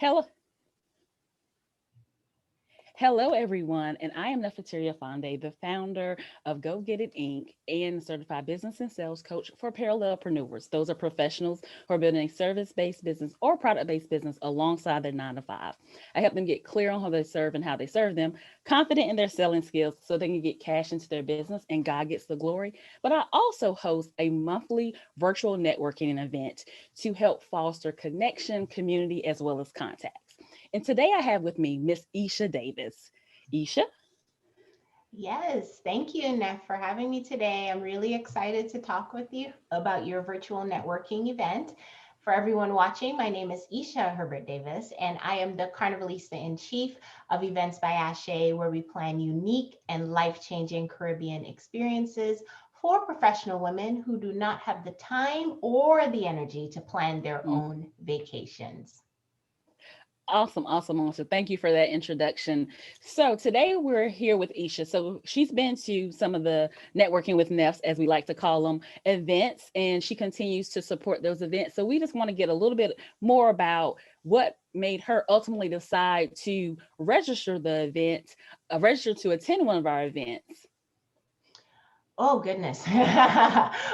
Hello, hello everyone, and I am Nefertaria Fonde, the founder of Go Get It Inc. and certified business and sales coach for parallelpreneurs. Those are professionals who are building a service-based business or product-based business alongside their 9 to 5. I help them get clear on how they serve and how they serve them, confident in their selling skills so they can get cash into their business and God gets the glory. But I also host a monthly virtual networking event to help foster connection, community, as well as contacts. And today I have with me Miss Esha Davis. Esha? Yes, thank you, Neff, for having me today. I'm really excited to talk with you about your virtual networking event. For everyone watching, my name is Esha Herbert Davis, and I am the Carnivalista in Chief of Events by Ashe, where we plan unique and life changing Caribbean experiences for professional women who do not have the time or the energy to plan their Mm. own vacations. Awesome, awesome, awesome. Thank you for that introduction. So today we're here with Isha. So she's been to some of the networking with Nefs, as we like to call them, events, and she continues to support those events. So we just want to get a little bit more about what made her ultimately decide to register the event, register to attend one of our events. Oh, goodness.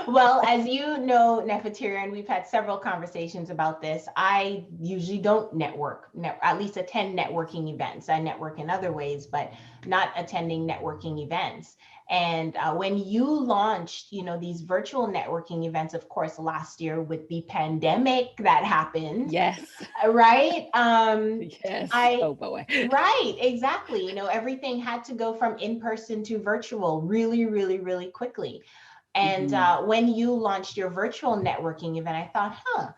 Well, as you know, Nefertarian, we've had several conversations about this. I usually don't at least attend networking events. I network in other ways, but not attending networking events. And when you launched, these virtual networking events, of course, last year with the pandemic that happened, Yes, right? yes. I Oh boy. Right, exactly. Everything had to go from in person to virtual really, really, really quickly. And Hmm. when you launched your virtual networking event, I thought,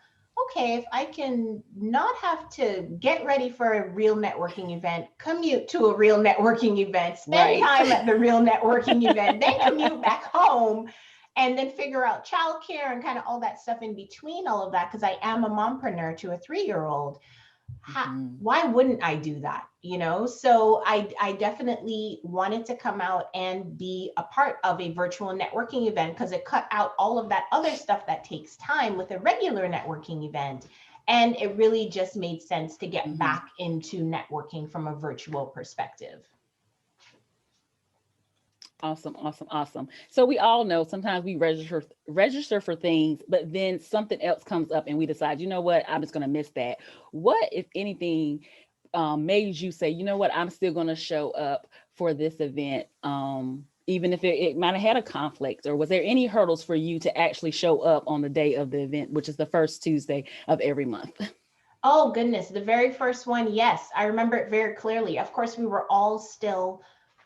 okay, if I can not have to get ready for a real networking event, commute to a real networking event, spend Right. time at the real networking event, then commute back home, and then figure out childcare and kind of all that stuff in between all of that, because I am a mompreneur to a 3 year old. Hmm. Why wouldn't I do that? So I definitely wanted to come out and be a part of a virtual networking event because it cut out all of that other stuff that takes time with a regular networking event. And it really just made sense to get Hmm. back into networking from a virtual perspective. Awesome, awesome, awesome. So we all know sometimes we register for things, but then something else comes up and we decide, you know what, I'm just gonna miss that. What, if anything, made you say, you know what, I'm still gonna show up for this event, even if it might have had a conflict, or was there any hurdles for you to actually show up on the day of the event, which is the first Tuesday of every month? Oh, goodness. The very first one, yes, I remember it very clearly. Of course, we were all still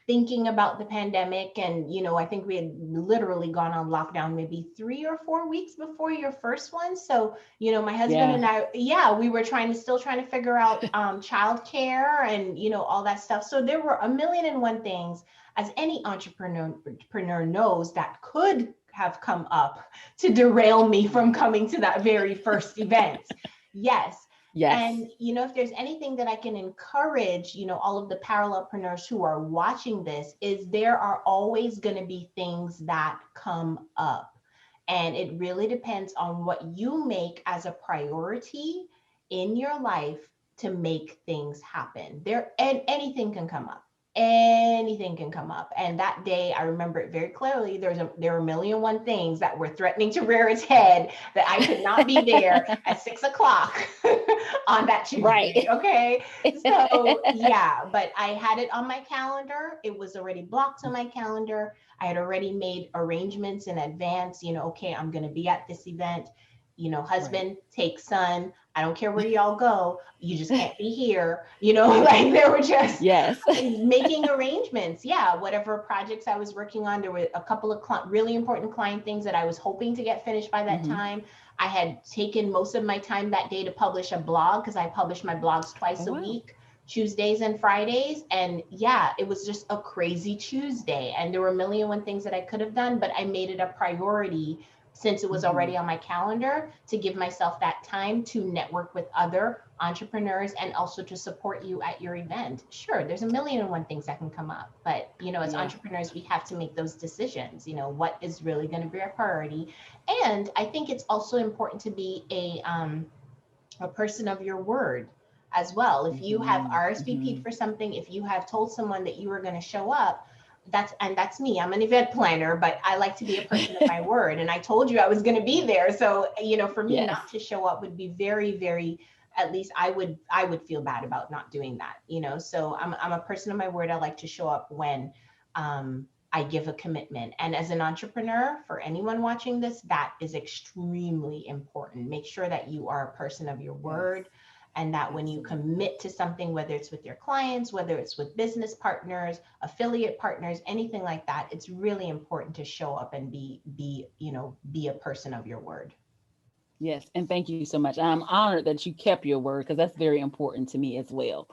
thinking about the pandemic. And, I think we had literally gone on lockdown maybe 3 or 4 weeks before your first one. So, my husband Yeah. and I, yeah, we were still trying to figure out childcare and, all that stuff. So there were a million and one things, as any entrepreneur knows, that could have come up to derail me from coming to that very first event. Yes. Yes. And, if there's anything that I can encourage, all of the parallelpreneurs who are watching this, is there are always going to be things that come up. And it really depends on what you make as a priority in your life to make things happen. And anything can come up. Anything can come up. And that day, I remember it very clearly. There were a million and one things that were threatening to rear its head, that I could not be there at 6 o'clock on that Tuesday. Right. Okay. So, yeah, but I had it on my calendar. It was already blocked on my calendar. I had already made arrangements in advance, okay, I'm going to be at this event. Right. Husband, take son. I don't care where y'all go. You just can't be here. Like there were just Yes. making arrangements. Yeah, whatever projects I was working on, there were a couple of really important client things that I was hoping to get finished by that Hmm. time. I had taken most of my time that day to publish a blog, because I publish my blogs Oh twice a wow. week, Tuesdays and Fridays. And yeah, it was just a crazy Tuesday. And there were a million and one things that I could have done, but I made it a priority, since it was Hmm. already on my calendar, to give myself that time to network with other entrepreneurs and also to support you at your event. Sure, there's a million and one things that can come up, but as Yeah. entrepreneurs, we have to make those decisions. What is really going to be a priority. And I think it's also important to be a person of your word. as well. If you have Mhm, RSVP'd mhm. for something, if you have told someone that you were going to show up, that's me. I'm an event planner, but I like to be a person of my word. And I told you I was going to be there. So, for me Yes. not to show up would be very, very, at least I would feel bad about not doing that. So I'm a person of my word. I like to show up when I give a commitment. And as an entrepreneur, for anyone watching this, that is extremely important. Make sure that you are a person of your Yes. word, and that when you Absolutely. commit to something, whether it's with your clients, whether it's with business partners, affiliate partners, anything like that, it's really important to show up and be a person of your word. Yes. And thank you so much. I'm honored that you kept your word because that's very important to me as well.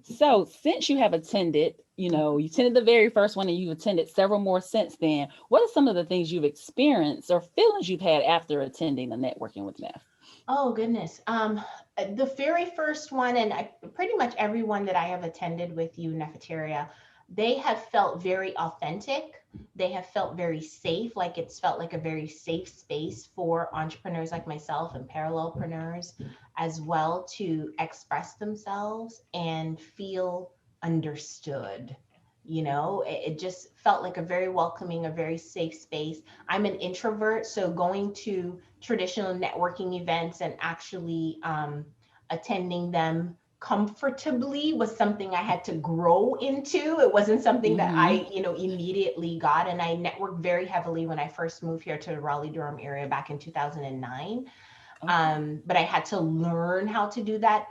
So, since you have attended, you attended the very first one and you've attended several more since then, what are some of the things you've experienced or feelings you've had after attending the networking with Neff? Oh goodness. The very first one, and pretty much everyone that I have attended with you, Nefertaria, they have felt very authentic. They have felt very safe, like it's felt like a very safe space for entrepreneurs like myself and parallelpreneurs as well to express themselves and feel understood. It just felt like a very welcoming, a very safe space. I'm an introvert, so going to traditional networking events and actually attending them comfortably was something I had to grow into. It wasn't something that Mm-hmm. I immediately got. And I networked very heavily when I first moved here to the Raleigh Durham area back in 2009. Okay. But I had to learn how to do that.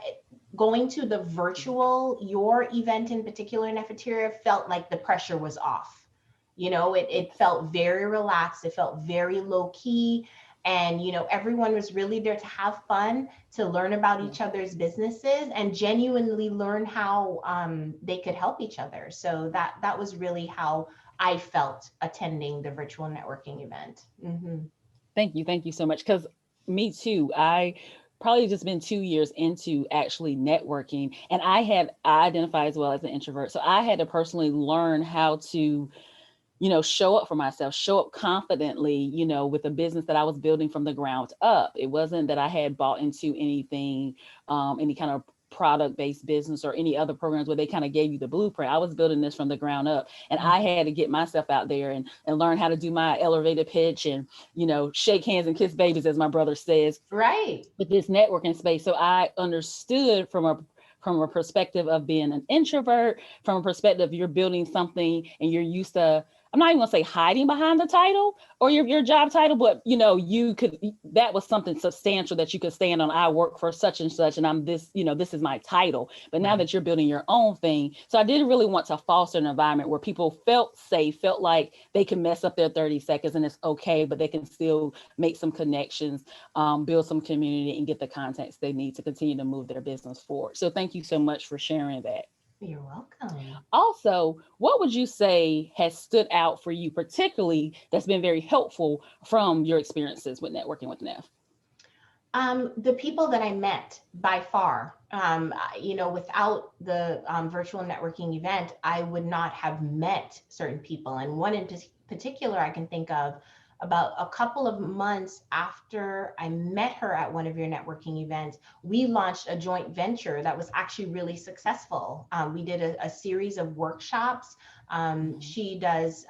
Going to the virtual, your event in particular, Nefertaria, felt like the pressure was off. It Yes. felt very relaxed. It felt very low key. And, everyone was really there to have fun, to learn about Yes. each other's businesses and genuinely learn how they could help each other. So that was really how I felt attending the virtual networking event. Thank you. Thank you so much. Because me too. I probably just been 2 years into actually networking, and I identify as well as an introvert. So I had to personally learn how to show up for myself, show up confidently, with a business that I was building from the ground up. It wasn't that I had bought into anything, any kind of product based business or any other programs where they kind of gave you the blueprint. I was building this from the ground up, and I Mhm. had to get myself out there and learn how to do my elevator pitch and, shake hands and kiss babies, as my brother says, Right. with this networking space. So I understood from a perspective of being an introvert, from a perspective you're building something and you're used to, I'm not even gonna say hiding behind the title or your job title, but you could, that was something substantial that you could stand on. I work for such and such and I'm this, this is my title. But now Right. that you're building your own thing, so I didn't really want to foster an environment where people felt safe, felt like they can mess up their 30 seconds and it's okay, but they can still make some connections, build some community, and get the context they need to continue to move their business forward. So thank you so much for sharing that. You're welcome. Also, what would you say has stood out for you, particularly that's been very helpful from your experiences with networking with Neff? The people that I met by far, without the virtual networking event, I would not have met certain people. And one in particular I can think of, about a couple of months after I met her at one of your networking events, we launched a joint venture that was actually really successful. We did a series of workshops. Mhm. She does,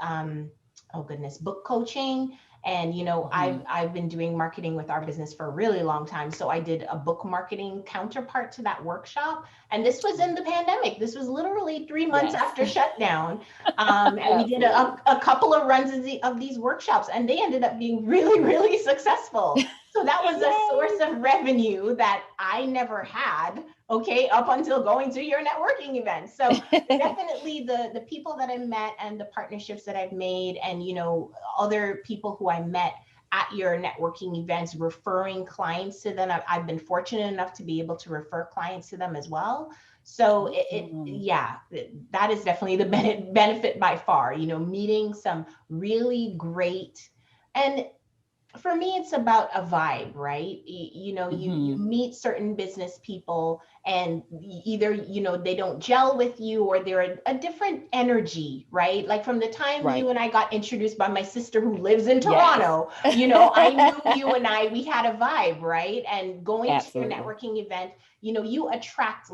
oh goodness, book coaching, and I've Mhm. I've been doing marketing with our business for a really long time, so I did a book marketing counterpart to that workshop. And this was in the pandemic. This was literally 3 months Yes, after shutdown. And we did a, absolutely. a couple of runs of these workshops, and they ended up being really, really successful. So that was a source Yay. of revenue that I never had, okay, up until going to your networking event. So definitely the people that I met and the partnerships that I've made, and other people who I met at your networking events, referring clients to them. I've been fortunate enough to be able to refer clients to them as well. So Awesome. yeah, that is definitely the benefit by far, meeting some really great, and For me, it's about a vibe, right? You Hmm. meet certain business people, and either they don't gel with you, or they're a different energy, right? Like from the time Right. you and I got introduced by my sister who lives in Yes. Toronto, I knew you, and we had a vibe, right? And going to your Absolutely. networking event, you attract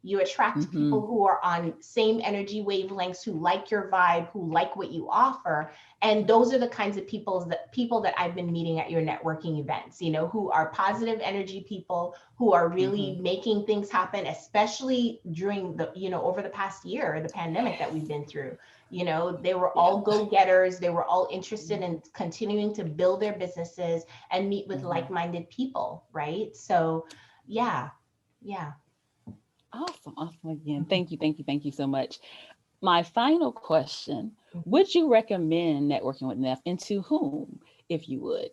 you attract Hmm. people who are on same energy wavelengths, who like your vibe, who like what you offer. And those are the kinds of people that I've been meeting at your networking events, who are positive energy people, who are Hmm. really making things happen, especially during over the past year, the pandemic that we've been through. They were Yeah. all go-getters. They were all interested in continuing to build their businesses and meet with Hmm. like-minded people, right? So yeah, yeah. Awesome. Awesome. Again, thank you. Thank you. Thank you so much. My final question: Mhm. would you recommend networking with Neff, and to whom, if you would?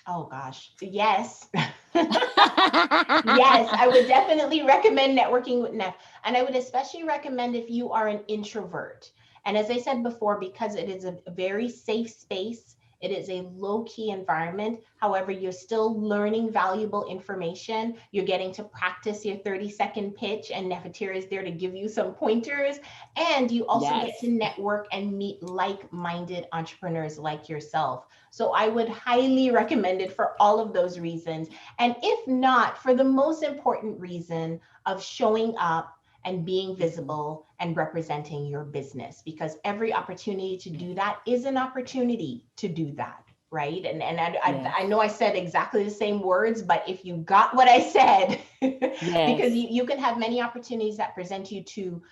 Oh gosh, yes. Yes, I would definitely recommend networking with Neff. And I would especially recommend if you are an introvert. And as I said before, because it is a very safe space, it is a low key environment. However, you're still learning valuable information. You're getting to practice your 30-second pitch, and Nefertira is there to give you some pointers. And you also Yes. get to network and meet like minded entrepreneurs like yourself. So I would highly recommend it for all of those reasons. And if not, for the most important reason of showing up and being Hmm. visible and representing your business, because every opportunity to do that is an opportunity to do that. Right. And Yes. I know I said exactly the same words, but if you got what I said, because Yes. you can have many opportunities that present you to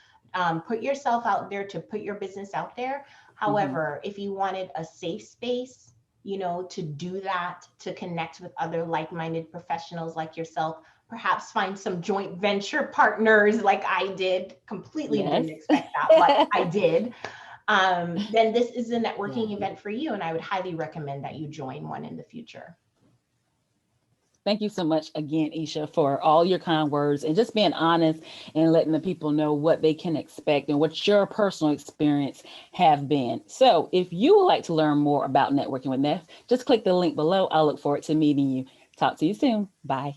put yourself out there, to put your business out there. Hmm. However, if you wanted a safe space, to do that, to connect with other like minded professionals like yourself, perhaps find some joint venture partners like I did. Completely Yes. didn't expect that, but I did. Then this is a Yeah. networking event for you, and I would highly recommend that you join one in the future. Thank you so much again, Esha, for all your kind words and just being honest and letting the people know what they can expect and what your personal experience have been. So if you would like to learn more about networking with Neff, just click the link below. I'll look forward to meeting you. Talk to you soon. Bye.